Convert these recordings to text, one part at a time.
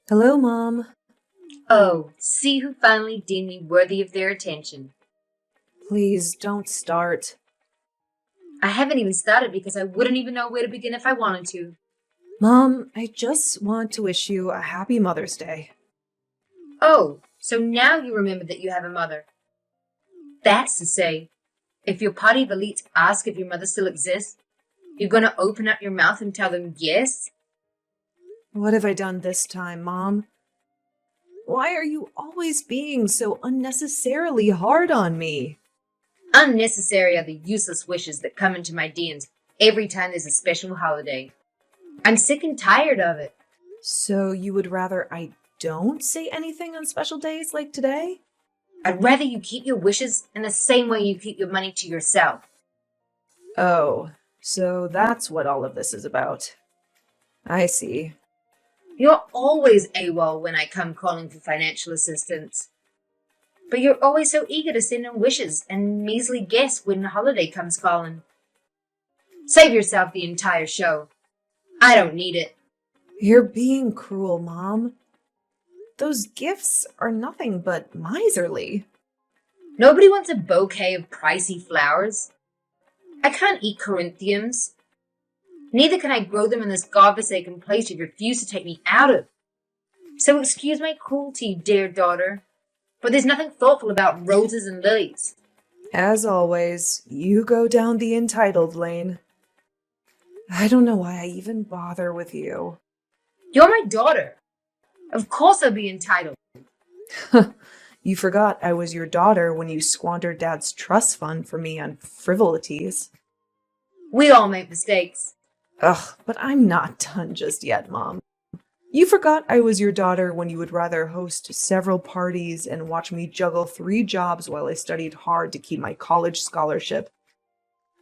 Hello, Mom. Oh, see who finally deemed me worthy of their attention. Please don't start. I haven't even started because I wouldn't even know where to begin if I wanted to. Mom, I just want to wish you a happy Mother's Day. Oh, so now you remember that you have a mother. That's to say, if your party of elites ask if your mother still exists, you're going to open up your mouth and tell them yes? What have I done this time, Mom? Why are you always being so unnecessarily hard on me? Unnecessary are the useless wishes that come into my DMs every time there's a special holiday. I'm sick and tired of it. So you would rather I don't say anything on special days like today? I'd rather you keep your wishes in the same way you keep your money to yourself. Oh, so that's what all of this is about. I see. You're always AWOL when I come calling for financial assistance. But you're always so eager to send in wishes and measly gifts when the holiday comes calling. Save yourself the entire show. I don't need it. You're being cruel, Mom. Those gifts are nothing but miserly. Nobody wants a bouquet of pricey flowers. I can't eat corinthians. Neither can I grow them in this godforsaken place you refuse to take me out of. So excuse my cruelty, dear daughter, but there's nothing thoughtful about roses and lilies. As always, you go down the entitled lane. I don't know why I even bother with you. You're my daughter. Of course I'll be entitled. You forgot I was your daughter when you squandered Dad's trust fund for me on frivolities. We all make mistakes. Ugh, but I'm not done just yet, Mom. You forgot I was your daughter when you would rather host several parties and watch me juggle 3 jobs while I studied hard to keep my college scholarship.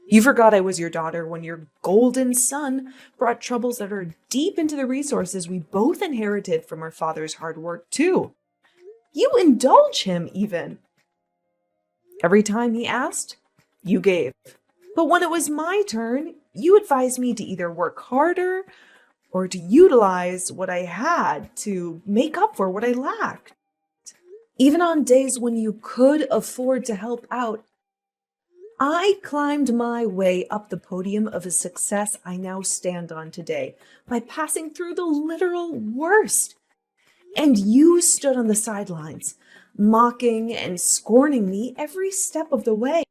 You forgot I was your daughter when your golden son brought troubles that are deep into the resources we both inherited from our father's hard work, too. You indulge him, even. Every time he asked, you gave. But when it was my turn, you advised me to either work harder or to utilize what I had to make up for what I lacked. Even on days when you could afford to help out, I climbed my way up the podium of a success I now stand on today by passing through the literal worst. And you stood on the sidelines, mocking and scorning me every step of the way.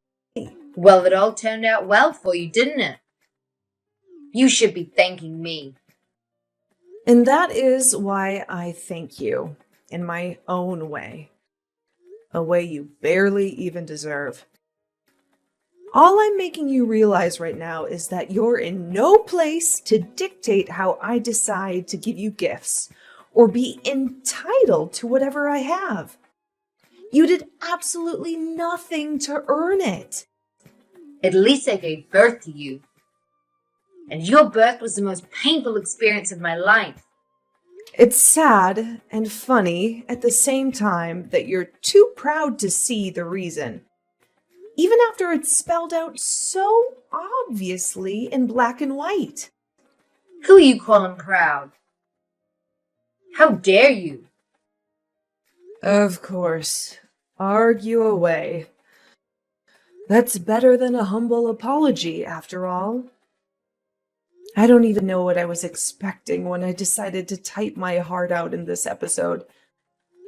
Well, it all turned out well for you, didn't it? You should be thanking me. And that is why I thank you in my own way, a way you barely even deserve. All I'm making you realize right now is that you're in no place to dictate how I decide to give you gifts or be entitled to whatever I have. You did absolutely nothing to earn it. At least I gave birth to you. And your birth was the most painful experience of my life. It's sad and funny at the same time that you're too proud to see the reason, even after it's spelled out so obviously in black and white. Who are you calling proud? How dare you? Of course. Argue away. That's better than a humble apology, after all. I don't even know what I was expecting when I decided to type my heart out in this episode.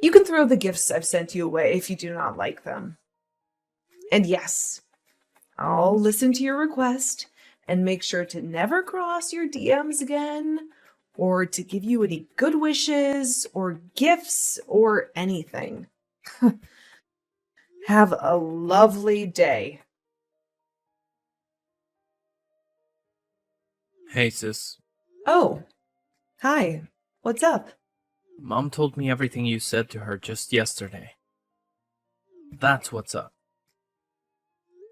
You can throw the gifts I've sent you away if you do not like them. And yes, I'll listen to your request and make sure to never cross your DMs again, or to give you any good wishes or gifts or anything. Have a lovely day. Hey, sis. Oh, hi. What's up? Mom told me everything you said to her just yesterday. That's what's up.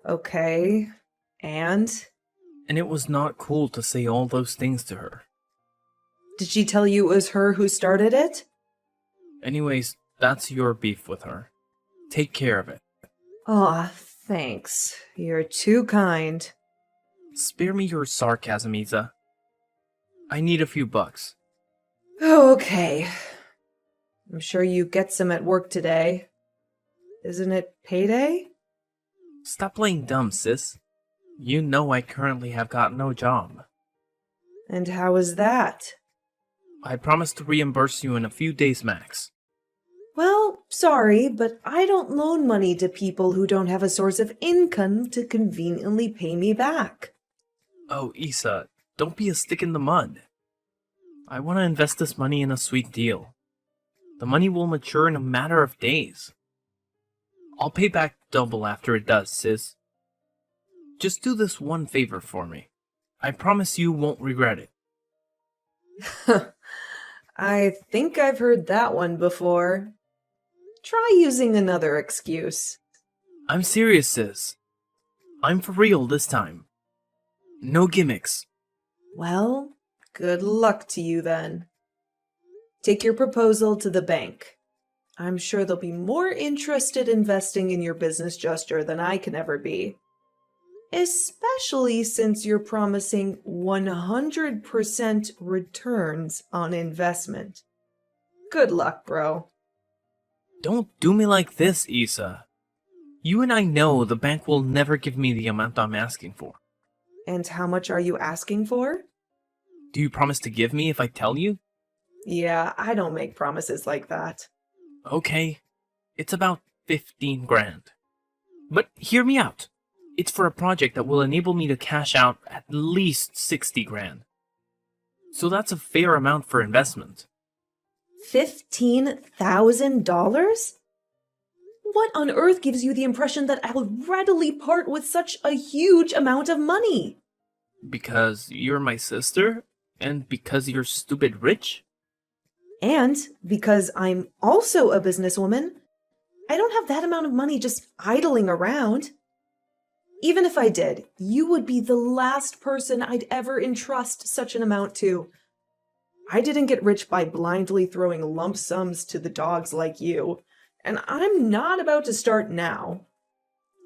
Okay. And? And it was not cool to say all those things to her. Did she tell you it was her who started it? Anyways, that's your beef with her. Take care of it. Aw, thanks. You're too kind. Spare me your sarcasm, Isa. I need a few bucks. Okay. I'm sure you get some at work today. Isn't it payday? Stop playing dumb, sis. You know I currently have got no job. And how is that? I promise to reimburse you in a few days max. Well, sorry, but I don't loan money to people who don't have a source of income to conveniently pay me back. Oh, Issa, don't be a stick in the mud. I want to invest this money in a sweet deal. The money will mature in a matter of days. I'll pay back double after it does, sis. Just do this one favor for me. I promise you won't regret it. I think I've heard that one before. Try using another excuse. I'm serious, sis. I'm for real this time. No gimmicks. Well, good luck to you then. Take your proposal to the bank. I'm sure they'll be more interested investing in your business gesture than I can ever be. Especially since you're promising 100% returns on investment. Good luck, bro. Don't do me like this, Issa. You and I know the bank will never give me the amount I'm asking for. And how much are you asking for? Do you promise to give me if I tell you? Yeah, I don't make promises like that. Okay, it's about 15 grand. But hear me out. It's for a project that will enable me to cash out at least 60 grand. So that's a fair amount for investment. $15,000? What on earth gives you the impression that I'll readily part with such a huge amount of money? Because you're my sister? And because you're stupid rich? And because I'm also a businesswoman, I don't have that amount of money just idling around. Even if I did, you would be the last person I'd ever entrust such an amount to. I didn't get rich by blindly throwing lump sums to the dogs like you, and I'm not about to start now.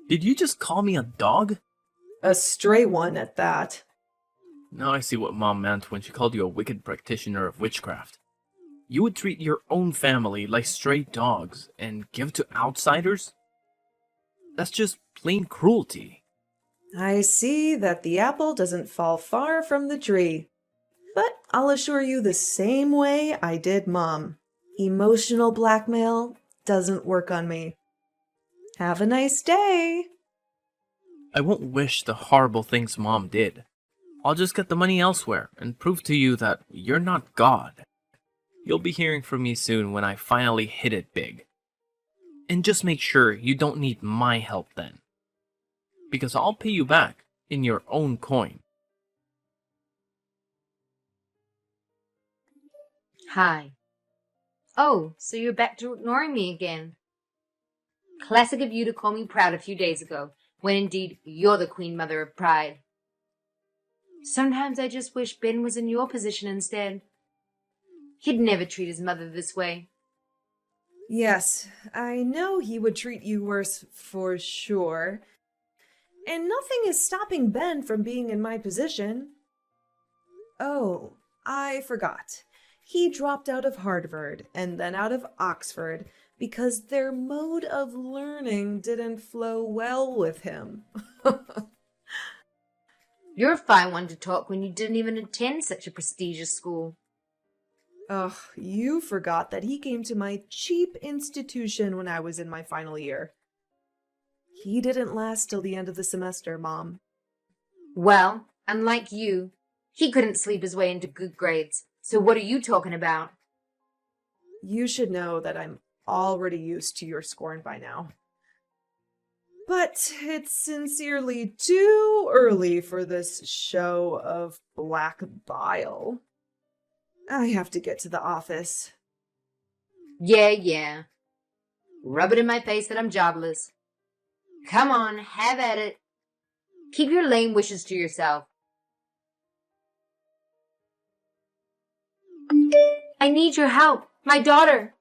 Did you just call me a dog? A stray one at that. Now I see what Mom meant when she called you a wicked practitioner of witchcraft. You would treat your own family like stray dogs and give to outsiders? That's just plain cruelty. I see that the apple doesn't fall far from the tree. But I'll assure you the same way I did Mom. Emotional blackmail doesn't work on me. Have a nice day. I won't wish the horrible things Mom did. I'll just get the money elsewhere and prove to you that you're not God. You'll be hearing from me soon when I finally hit it big. And just make sure you don't need my help then. Because I'll pay you back in your own coin. Hi. Oh, so you're back to ignoring me again. Classic of you to call me proud a few days ago, when indeed you're the queen mother of pride. Sometimes I just wish Ben was in your position instead. He'd never treat his mother this way. Yes, I know he would treat you worse for sure. And nothing is stopping Ben from being in my position. Oh, I forgot. He dropped out of Harvard and then out of Oxford because their mode of learning didn't flow well with him. You're a fine one to talk when you didn't even attend such a prestigious school. Ugh, you forgot that he came to my cheap institution when I was in my final year. He didn't last till the end of the semester, Mom. Well, unlike you, he couldn't sleep his way into good grades. So what are you talking about? You should know that I'm already used to your scorn by now. But it's sincerely too early for this show of black bile. I have to get to the office. Yeah. Rub it in my face that I'm jobless. Come on, have at it. Keep your lame wishes to yourself. I need your help. My daughter.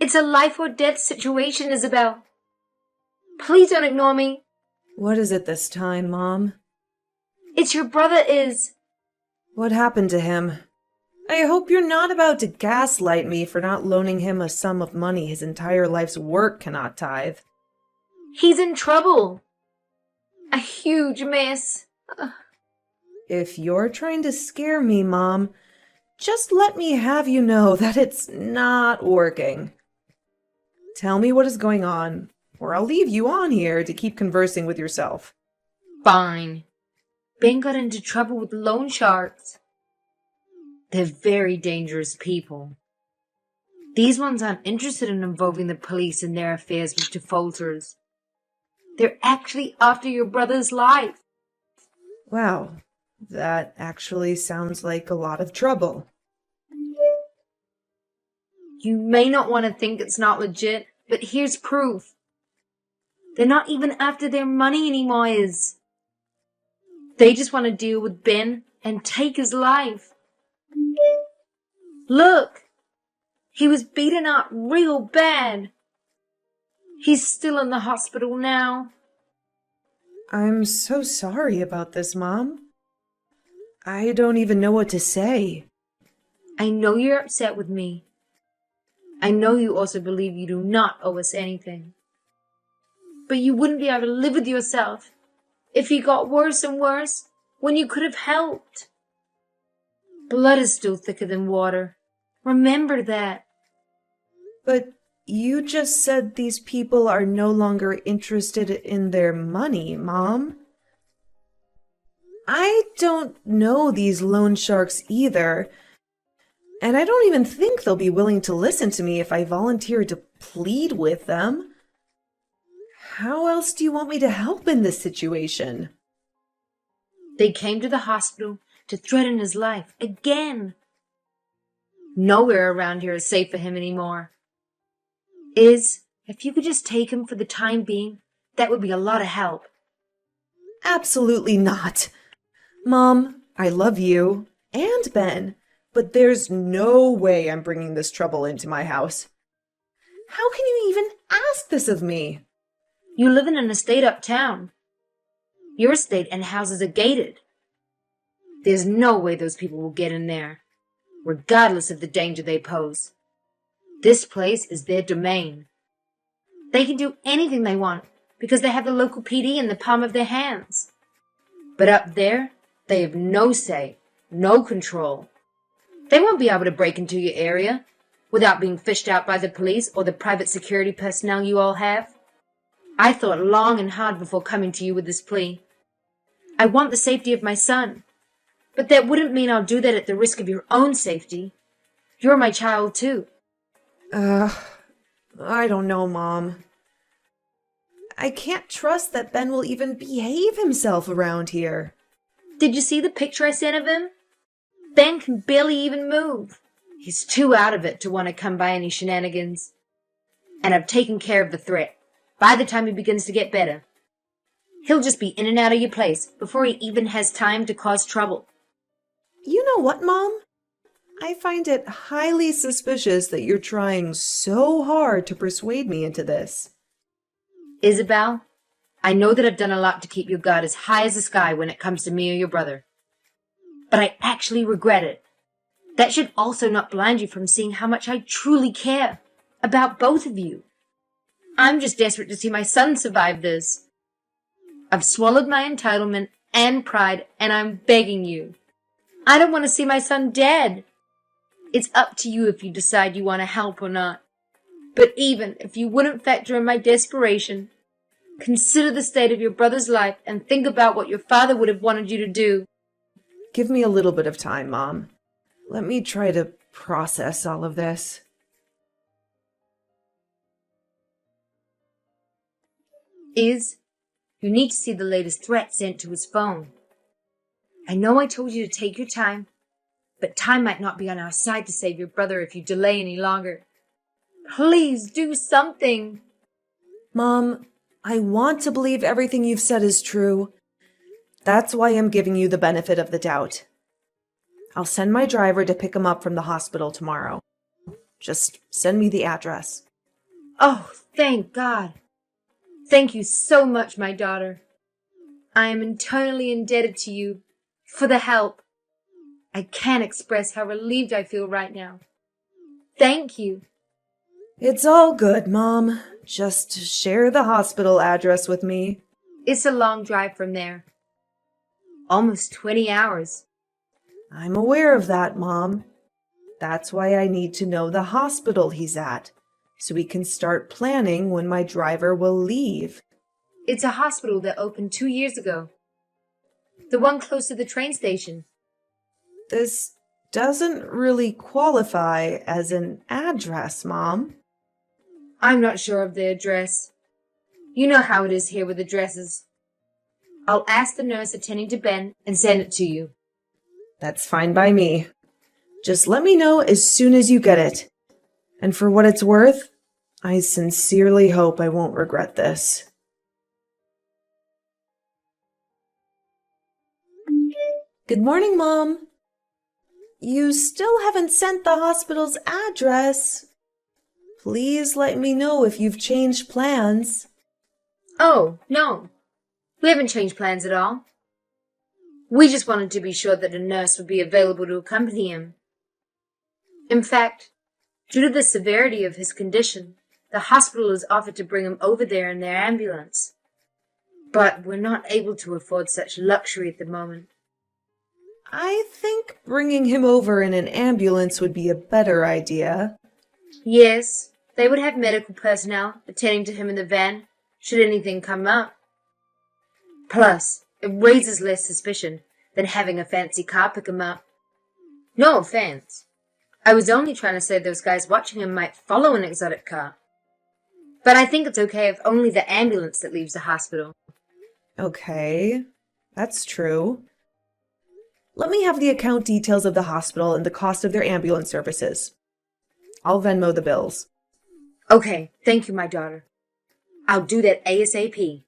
It's a life or death situation, Isabel. Please don't ignore me. What is it this time, Mom? It's your brother is. What happened to him? I hope you're not about to gaslight me for not loaning him a sum of money his entire life's work cannot tithe. He's in trouble. A huge mess. If you're trying to scare me, Mom, just let me have you know that it's not working. Tell me what is going on, or I'll leave you on here to keep conversing with yourself. Fine. Ben got into trouble with loan sharks. They're very dangerous people. These ones aren't interested in involving the police in their affairs with defaulters. They're actually after your brother's life. Wow, that actually sounds like a lot of trouble. You may not want to think it's not legit, but here's proof. They're not even after their money anymore, Iz. They just want to deal with Ben and take his life. Look, he was beaten up real bad. He's still in the hospital now. I'm so sorry about this, Mom. I don't even know what to say. I know you're upset with me. I know you also believe you do not owe us anything. But you wouldn't be able to live with yourself if he got worse and worse when you could have helped. Blood is still thicker than water. Remember that. But you just said these people are no longer interested in their money, Mom. I don't know these loan sharks either, and I don't even think they'll be willing to listen to me if I volunteer to plead with them. How else do you want me to help in this situation? They came to the hospital to threaten his life again. Nowhere around here is safe for him anymore. If you could just take him for the time being, that would be a lot of help. Absolutely not. Mom, I love you and Ben, but there's no way I'm bringing this trouble into my house. How can you even ask this of me? You live in an estate uptown. Your estate and houses are gated. There's no way those people will get in there, regardless of the danger they pose. This place is their domain. They can do anything they want because they have the local PD in the palm of their hands. But up there, they have no say, no control. They won't be able to break into your area without being fished out by the police or the private security personnel you all have. I thought long and hard before coming to you with this plea. I want the safety of my son, but that wouldn't mean I'll do that at the risk of your own safety. You're my child, too. I don't know, Mom. I can't trust that Ben will even behave himself around here. Did you see the picture I sent of him? Ben can barely even move. He's too out of it to want to come by any shenanigans. And I've taken care of the threat. By the time he begins to get better, he'll just be in and out of your place before he even has time to cause trouble. You know what, Mom? I find it highly suspicious that you're trying so hard to persuade me into this. Isabel, I know that I've done a lot to keep your guard as high as the sky when it comes to me or your brother. But I actually regret it. That should also not blind you from seeing how much I truly care about both of you. I'm just desperate to see my son survive this. I've swallowed my entitlement and pride, and I'm begging you. I don't want to see my son dead. It's up to you if you decide you want to help or not. But even if you wouldn't factor in my desperation, consider the state of your brother's life and think about what your father would have wanted you to do. Give me a little bit of time, Mom. Let me try to process all of this. You need to see the latest threat sent to his phone. I know I told you to take your time, but time might not be on our side to save your brother if you delay any longer. Please do something. Mom, I want to believe everything you've said is true. That's why I'm giving you the benefit of the doubt. I'll send my driver to pick him up from the hospital tomorrow. Just send me the address. Oh, thank God. Thank you so much, my daughter. I am eternally indebted to you for the help I can't express how relieved I feel right now. Thank you. It's all good, Mom. Just share the hospital address with me. It's a long drive from there. Almost 20 hours. I'm aware of that, Mom. That's why I need to know the hospital he's at, so we can start planning when my driver will leave. It's a hospital that opened 2 years ago. The one close to the train station. This doesn't really qualify as an address, Mom. I'm not sure of the address. You know how it is here with addresses. I'll ask the nurse attending to Ben and send it to you. That's fine by me. Just let me know as soon as you get it. And for what it's worth, I sincerely hope I won't regret this. Good morning, Mom. You still haven't sent the hospital's address. Please let me know if you've changed plans. Oh, no. We haven't changed plans at all. We just wanted to be sure that a nurse would be available to accompany him. In fact, due to the severity of his condition, the hospital has offered to bring him over there in their ambulance. But we're not able to afford such luxury at the moment. I think bringing him over in an ambulance would be a better idea. Yes, they would have medical personnel attending to him in the van, should anything come up. Plus, it raises less suspicion than having a fancy car pick him up. No offense. I was only trying to say those guys watching him might follow an exotic car. But I think it's okay if only the ambulance that leaves the hospital. Okay, that's true. Let me have the account details of the hospital and the cost of their ambulance services. I'll Venmo the bills. Okay, thank you, my daughter. I'll do that ASAP.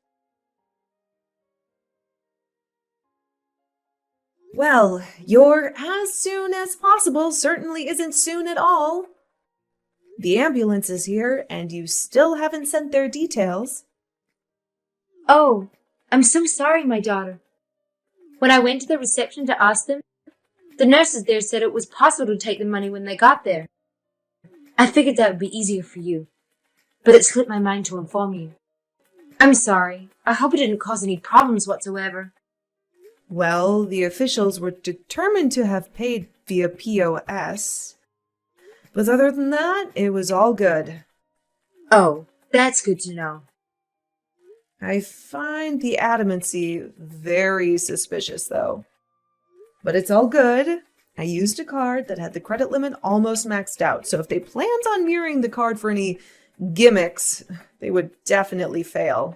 Well, your as soon as possible certainly isn't soon at all. The ambulance is here, and you still haven't sent their details. Oh, I'm so sorry, my daughter. When I went to the reception to ask them, the nurses there said it was possible to take the money when they got there. I figured that would be easier for you, but it slipped my mind to inform you. I'm sorry. I hope it didn't cause any problems whatsoever. Well, the officials were determined to have paid via POS. But other than that, it was all good. Oh, that's good to know. I find the adamancy very suspicious, though. But it's all good. I used a card that had the credit limit almost maxed out, so if they planned on mirroring the card for any gimmicks, they would definitely fail.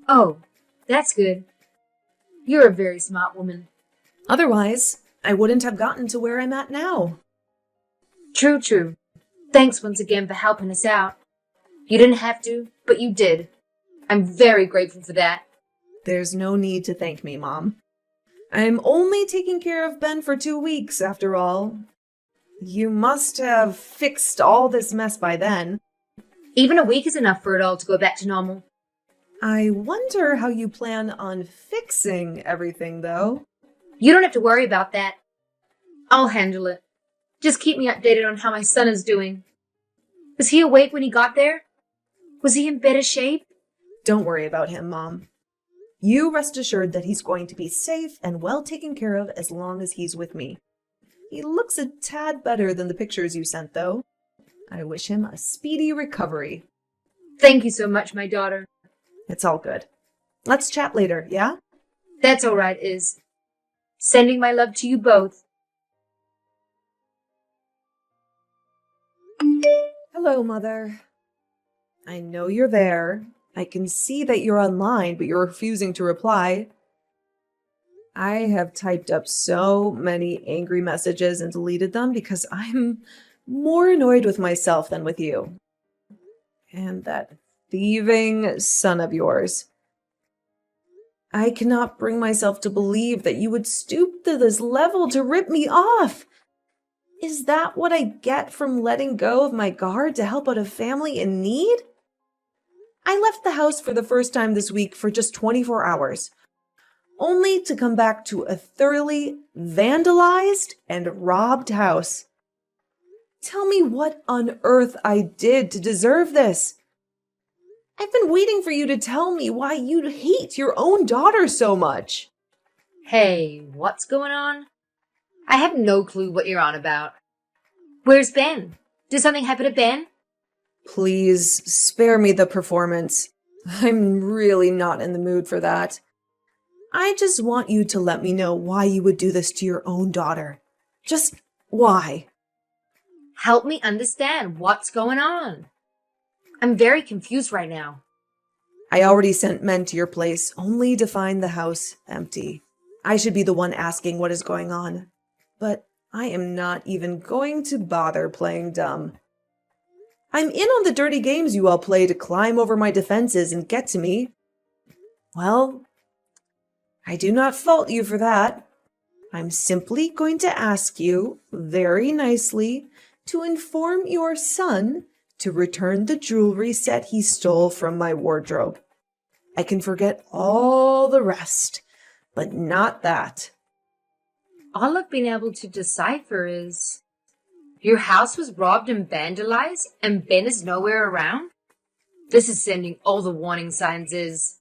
Oh, that's good. You're a very smart woman. Otherwise, I wouldn't have gotten to where I'm at now. True, true. Thanks once again for helping us out. You didn't have to, but you did. I'm very grateful for that. There's no need to thank me, Mom. I'm only taking care of Ben for 2 weeks, after all. You must have fixed all this mess by then. Even a week is enough for it all to go back to normal. I wonder how you plan on fixing everything, though. You don't have to worry about that. I'll handle it. Just keep me updated on how my son is doing. Was he awake when he got there? Was he in better shape? Don't worry about him, Mom. You rest assured that he's going to be safe and well taken care of as long as he's with me. He looks a tad better than the pictures you sent, though. I wish him a speedy recovery. Thank you so much, my daughter. It's all good. Let's chat later, yeah? That's all right, Iz. Sending my love to you both. Hello, Mother. I know you're there. I can see that you're online, but you're refusing to reply. I have typed up so many angry messages and deleted them because I'm more annoyed with myself than with you. And that thieving son of yours. I cannot bring myself to believe that you would stoop to this level to rip me off. Is that what I get from letting go of my guard to help out a family in need? I left the house for the first time this week for just 24 hours. only to come back to a thoroughly vandalized and robbed house. Tell me what on earth I did to deserve this. I've been waiting for you to tell me why you hate your own daughter so much. Hey, what's going on? I have no clue what you're on about. Where's Ben? Did something happen to Ben? Please spare me the performance. I'm really not in the mood for that. I just want you to let me know why you would do this to your own daughter. Just why? Help me understand what's going on. I'm very confused right now. I already sent men to your place only to find the house empty. I should be the one asking what is going on. But I am not even going to bother playing dumb. I'm in on the dirty games you all play to climb over my defenses and get to me. Well, I do not fault you for that. I'm simply going to ask you, very nicely, to inform your son to return the jewelry set he stole from my wardrobe. I can forget all the rest, but not that. All I've been able to decipher is your house was robbed and vandalized and Ben is nowhere around? This is sending all the warning signs is.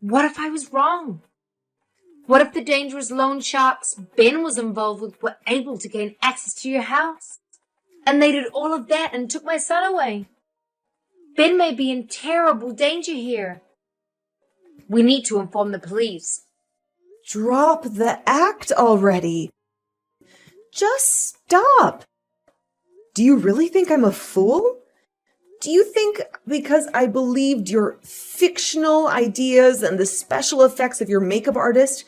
What if I was wrong? What if the dangerous loan sharks Ben was involved with were able to gain access to your house? And they did all of that and took my son away. Ben may be in terrible danger here. We need to inform the police. Drop the act already. Just stop. Do you really think I'm a fool? Do you think because I believed your fictional ideas and the special effects of your makeup artist,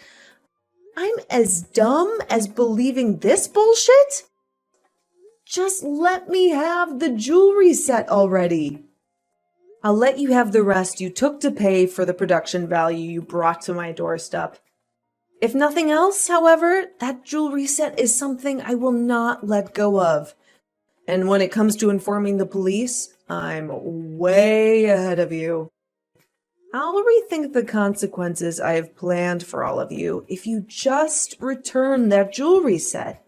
I'm as dumb as believing this bullshit? Just let me have the jewelry set already. I'll let you have the rest you took to pay for the production value you brought to my doorstep. If nothing else, however, that jewelry set is something I will not let go of. And when it comes to informing the police, I'm way ahead of you. I'll rethink the consequences I have planned for all of you if you just return that jewelry set.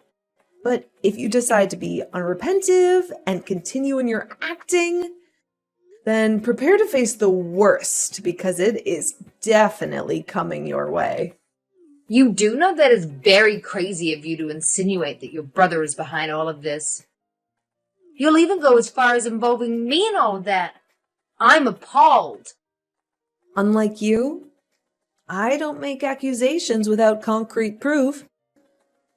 But if you decide to be unrepentive and continue in your acting, then prepare to face the worst because it is definitely coming your way. You do know that it's very crazy of you to insinuate that your brother is behind all of this. You'll even go as far as involving me in all of that. I'm appalled. Unlike you, I don't make accusations without concrete proof.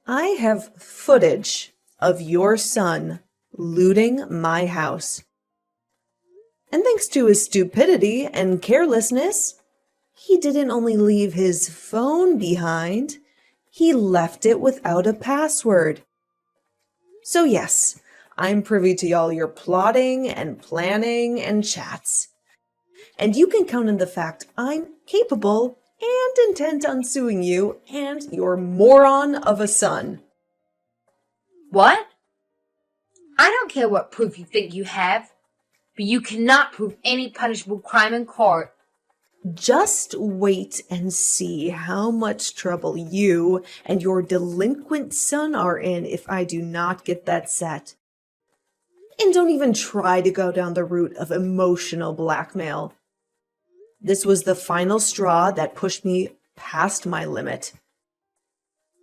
I have footage of your son looting my house. And thanks to his stupidity and carelessness, he didn't only leave his phone behind, he left it without a password. So yes, I'm privy to all your plotting and planning and chats. And you can count on the fact I'm capable and intent on suing you and your moron of a son. What? I don't care what proof you think you have, but you cannot prove any punishable crime in court. Just wait and see how much trouble you and your delinquent son are in if I do not get that set. And don't even try to go down the route of emotional blackmail. This was the final straw that pushed me past my limit.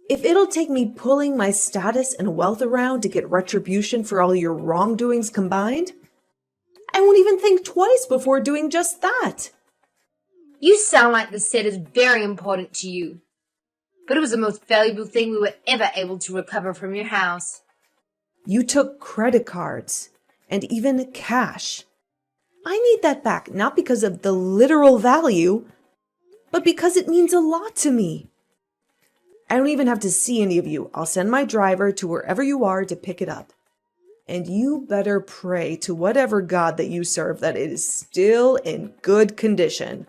If it'll take me pulling my status and wealth around to get retribution for all your wrongdoings combined, I won't even think twice before doing just that. You sound like the set is very important to you, but it was the most valuable thing we were ever able to recover from your house. You took credit cards and even cash. I need that back, not because of the literal value, but because it means a lot to me. I don't even have to see any of you. I'll send my driver to wherever you are to pick it up. And you better pray to whatever God that you serve that it is still in good condition.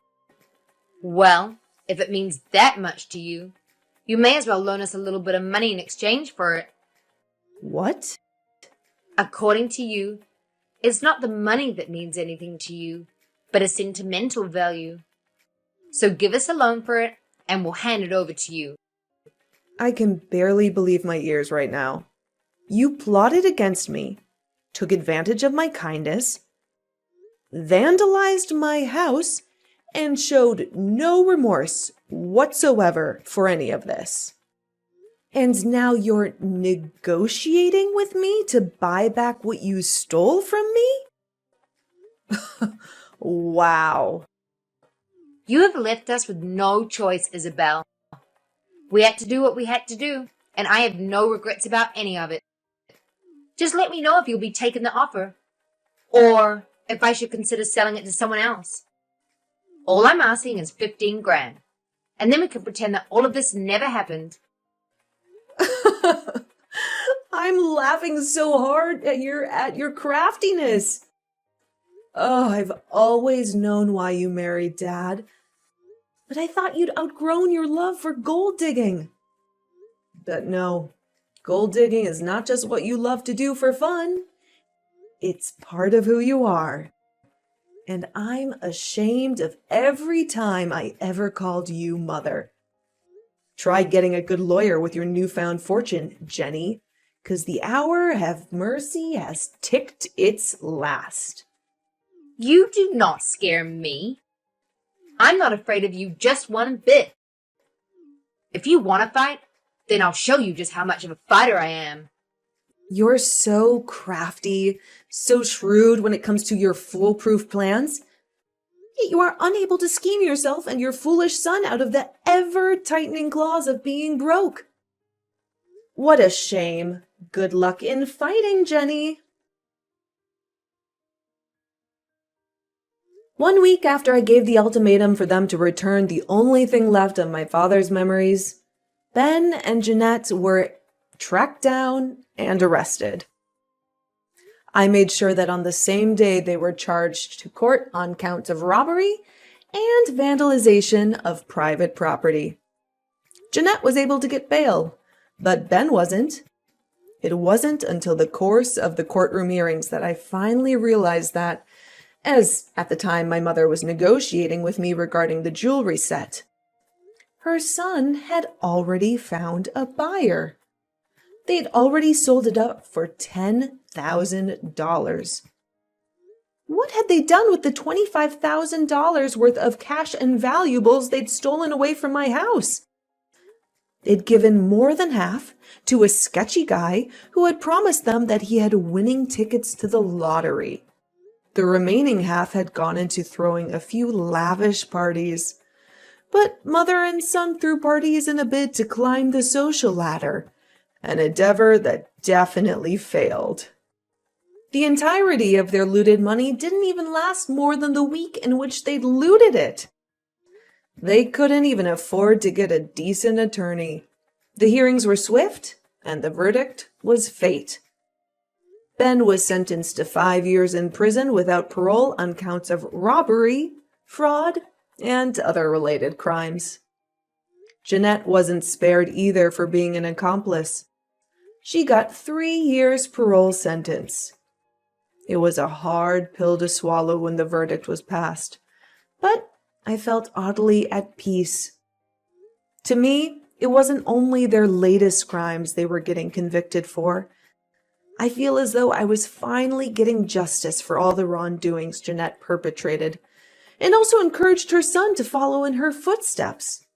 Well, if it means that much to you, you may as well loan us a little bit of money in exchange for it. What? According to you, it's not the money that means anything to you, but a sentimental value. So give us a loan for it, and will hand it over to you. I can barely believe my ears right now. You plotted against me, took advantage of my kindness, vandalized my house, and showed no remorse whatsoever for any of this. And now you're negotiating with me to buy back what you stole from me? Wow. You have left us with no choice, Isabel. We had to do what we had to do, and I have no regrets about any of it. Just let me know if you'll be taking the offer, or if I should consider selling it to someone else. All I'm asking is 15 grand, and then we can pretend that all of this never happened. I'm laughing so hard at your craftiness. Oh, I've always known why you married Dad, but I thought you'd outgrown your love for gold digging. But no, gold digging is not just what you love to do for fun. It's part of who you are. And I'm ashamed of every time I ever called you mother. Try getting a good lawyer with your newfound fortune, Jenny, 'cause the hour of mercy has ticked its last. You do not scare me. I'm not afraid of you just one bit. If you want to fight, then I'll show you just how much of a fighter I am. You're so crafty, so shrewd when it comes to your foolproof plans. Yet you are unable to scheme yourself and your foolish son out of the ever-tightening claws of being broke. What a shame. Good luck in fighting, Jenny. 1 week after I gave the ultimatum for them to return the only thing left of my father's memories, Ben and Jeanette were tracked down and arrested. I made sure that on the same day they were charged to court on counts of robbery and vandalization of private property. Jeanette was able to get bail, but Ben wasn't. It wasn't until the course of the courtroom hearings that I finally realized that, as at the time my mother was negotiating with me regarding the jewelry set, her son had already found a buyer. They'd already sold it up for $10,000. What had they done with the $25,000 worth of cash and valuables they'd stolen away from my house? They'd given more than half to a sketchy guy who had promised them that he had winning tickets to the lottery. The remaining half had gone into throwing a few lavish parties. But mother and son threw parties in a bid to climb the social ladder, an endeavor that definitely failed. The entirety of their looted money didn't even last more than the week in which they'd looted it. They couldn't even afford to get a decent attorney. The hearings were swift, and the verdict was fate. Ben was sentenced to 5 years in prison without parole on counts of robbery, fraud, and other related crimes. Jeanette wasn't spared either for being an accomplice. She got 3 years parole sentence. It was a hard pill to swallow when the verdict was passed, but I felt oddly at peace. To me, it wasn't only their latest crimes they were getting convicted for. I feel as though I was finally getting justice for all the wrongdoings Jeanette perpetrated, and also encouraged her son to follow in her footsteps,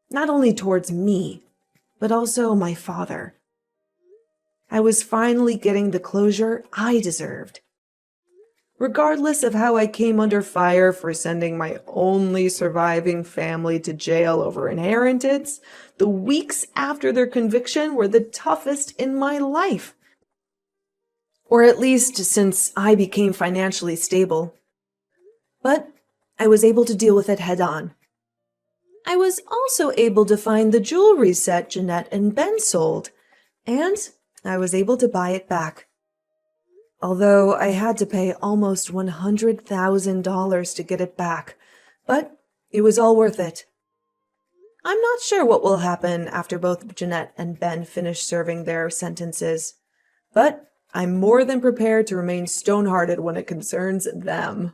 not only towards me, but also my father. I was finally getting the closure I deserved. Regardless of how I came under fire for sending my only surviving family to jail over inheritance, the weeks after their conviction were the toughest in my life. Or at least since I became financially stable. But I was able to deal with it head on. I was also able to find the jewelry set Jeanette and Ben sold, and I was able to buy it back. Although I had to pay almost $100,000 to get it back, but it was all worth it. I'm not sure what will happen after both Jeanette and Ben finish serving their sentences, but I'm more than prepared to remain stone-hearted when it concerns them.